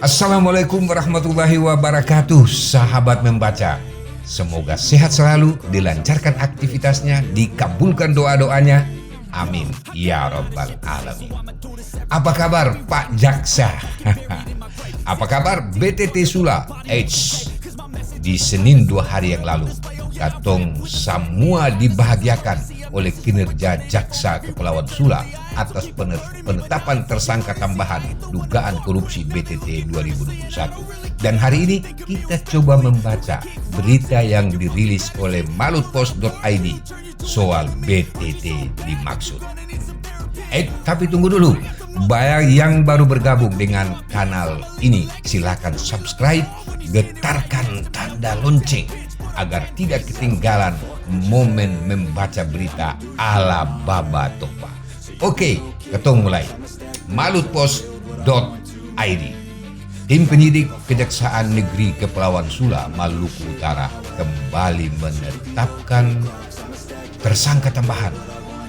Assalamualaikum warahmatullahi wabarakatuh, sahabat membaca. Semoga sehat selalu, dilancarkan aktivitasnya, dikabulkan doa-doanya. Amin ya rabbal alamin. Apa kabar Pak Jaksa? Apa kabar BTT Sula? Di Senin 2 hari yang lalu, katong semua dibahagiakan oleh kinerja Jaksa Kepulauan Sula atas penetapan tersangka tambahan dugaan korupsi BTT 2021. Dan hari ini kita coba membaca berita yang dirilis oleh malutpost.id soal BTT dimaksud. Tapi tunggu dulu. Yang baru bergabung dengan kanal ini, silakan subscribe, getarkan tanda lonceng agar tidak ketinggalan momen membaca berita ala Baba Topa. Oke, ketong mulai. malutpost.id. Tim penyidik Kejaksaan Negeri Kepulauan Sula, Maluku Utara kembali menetapkan tersangka tambahan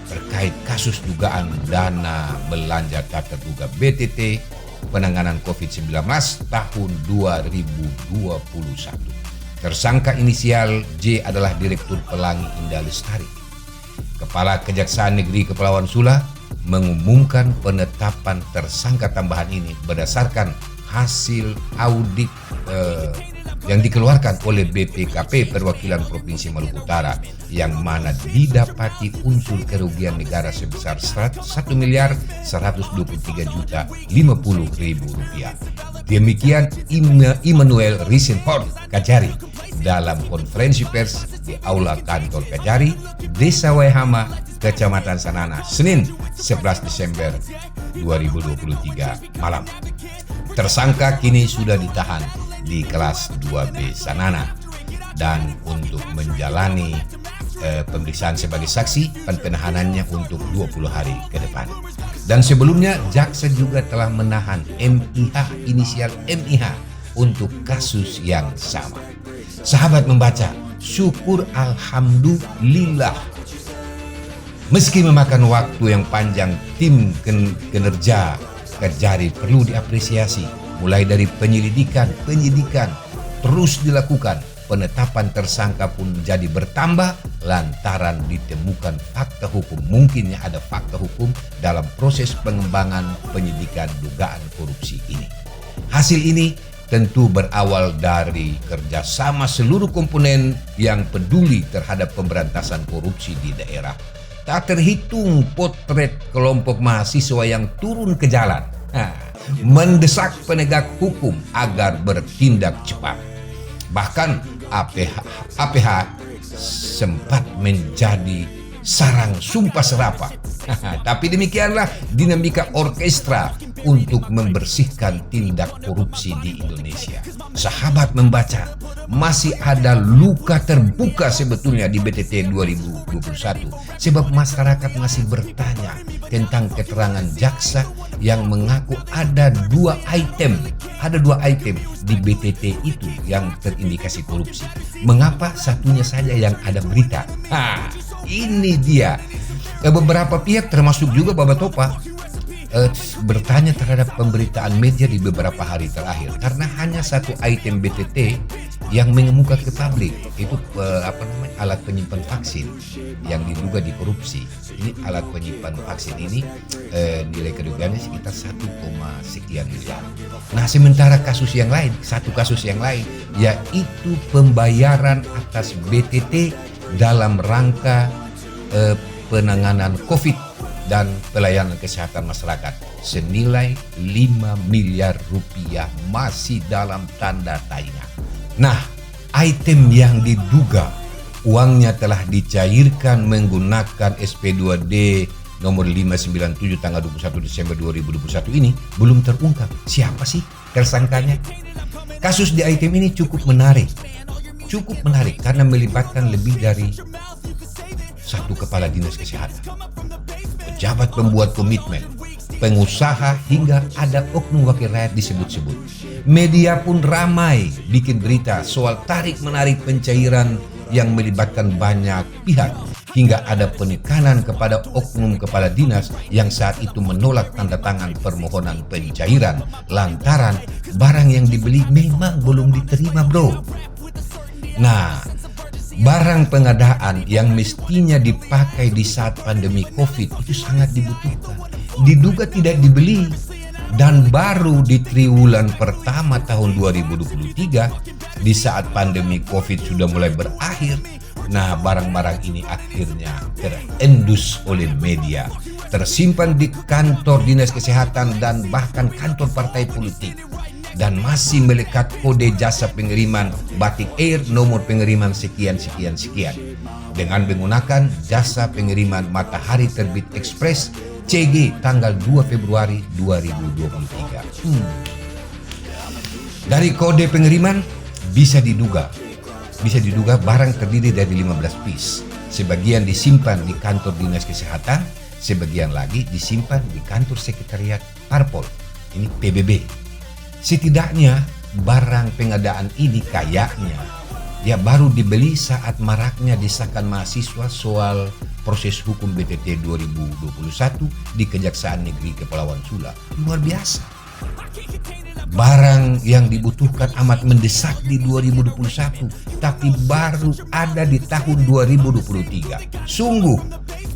terkait kasus dugaan dana belanja tak terduga BTT penanganan COVID-19 tahun 2021. Tersangka inisial J adalah Direktur Pelangi Indah Lestari. Kepala Kejaksaan Negeri Kepulauan Sula mengumumkan penetapan tersangka tambahan ini berdasarkan hasil audit yang dikeluarkan oleh BPKP Perwakilan Provinsi Maluku Utara, yang mana didapati unsur kerugian negara sebesar Rp1.123.050.000. Demikian Immanuel Risenhorst Kajari dalam konferensi pers di Aula Kantor Kajari, Desa Waihama, Kecamatan Sanana, Senin 11 Desember 2023 malam. Tersangka kini sudah ditahan di kelas 2B Sanana, dan untuk menjalani pemeriksaan sebagai saksi, penahanannya untuk 20 hari ke depan. Dan sebelumnya jaksa juga telah menahan MIH inisial MIH untuk kasus yang sama. Sahabat membaca, syukur alhamdulillah. Meski memakan waktu yang panjang, tim kinerja Kajari perlu diapresiasi. Mulai dari penyidikan terus dilakukan, penetapan tersangka pun jadi bertambah lantaran ditemukan fakta hukum. Mungkinnya ada fakta hukum dalam proses pengembangan penyidikan dugaan korupsi ini. Hasil ini tentu berawal dari kerjasama seluruh komponen yang peduli terhadap pemberantasan korupsi di daerah. Tak terhitung potret kelompok mahasiswa yang turun ke jalan, mendesak penegak hukum agar bertindak cepat. Bahkan APH sempat menjadi sarang sumpah serapah. Tapi demikianlah dinamika orkestra untuk membersihkan tindak korupsi di Indonesia. Sahabat membaca, masih ada luka terbuka sebetulnya di BTT 2021, sebab masyarakat masih bertanya tentang keterangan jaksa yang mengaku ada dua item di BTT itu yang terindikasi korupsi. Mengapa satunya saja yang ada berita? Ini dia. Beberapa pihak termasuk juga Baba Topa bertanya terhadap pemberitaan media di beberapa hari terakhir, karena hanya satu item BTT yang mengemuka ke publik, itu alat penyimpan vaksin yang diduga dikorupsi. Ini alat penyimpan vaksin ini nilai kerugiannya sekitar 1, sekian miliar. Nah, sementara satu kasus yang lain yaitu pembayaran atas BTT dalam rangka penanganan COVID dan pelayanan kesehatan masyarakat senilai 5 miliar rupiah masih dalam tanda tanya. Nah, item yang diduga uangnya telah dicairkan menggunakan SP2D nomor 597 tanggal 21 Desember 2021 ini belum terungkap. Siapa sih tersangkanya? Kasus di item ini cukup menarik karena melibatkan lebih dari satu kepala dinas kesehatan, pejabat pembuat komitmen, pengusaha, hingga ada oknum wakil rakyat disebut-sebut. Media pun ramai bikin berita soal tarik-menarik pencairan yang melibatkan banyak pihak. hingga ada penekanan kepada oknum kepala dinas yang saat itu menolak tanda tangan permohonan pencairan lantaran barang yang dibeli memang belum diterima, bro. Nah, barang pengadaan yang mestinya dipakai di saat pandemi COVID itu sangat dibutuhkan, diduga tidak dibeli, dan baru di triwulan pertama tahun 2023 di saat pandemi COVID sudah mulai berakhir. Nah, barang-barang ini akhirnya terendus oleh media, tersimpan di kantor dinas kesehatan dan bahkan kantor partai politik, dan masih melekat kode jasa pengiriman Batik Air nomor pengiriman sekian dengan menggunakan jasa pengiriman Matahari Terbit Express CG tanggal 2 Februari 2023. Dari kode pengiriman bisa diduga barang terdiri dari 15 piece. Sebagian disimpan di kantor dinas kesehatan, sebagian lagi disimpan di kantor sekretariat parpol. Ini PBB. Setidaknya barang pengadaan ini kayaknya ya baru dibeli saat maraknya desakan mahasiswa soal proses hukum BTT 2021 di Kejaksaan Negeri Kepulauan Sula. Luar biasa. Barang yang dibutuhkan amat mendesak di 2021, tapi baru ada di tahun 2023. Sungguh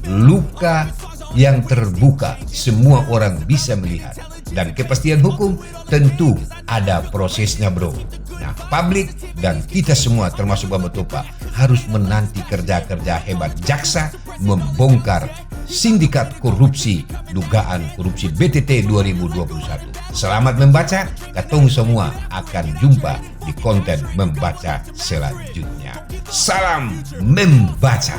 luka yang terbuka, semua orang bisa melihat. Dan kepastian hukum tentu ada prosesnya, bro. Nah, publik dan kita semua termasuk Bapak Topa harus menanti kerja-kerja hebat jaksa membongkar sindikat korupsi, dugaan korupsi BTT 2021. Selamat membaca, katong semua akan jumpa di konten membaca selanjutnya. Salam membaca.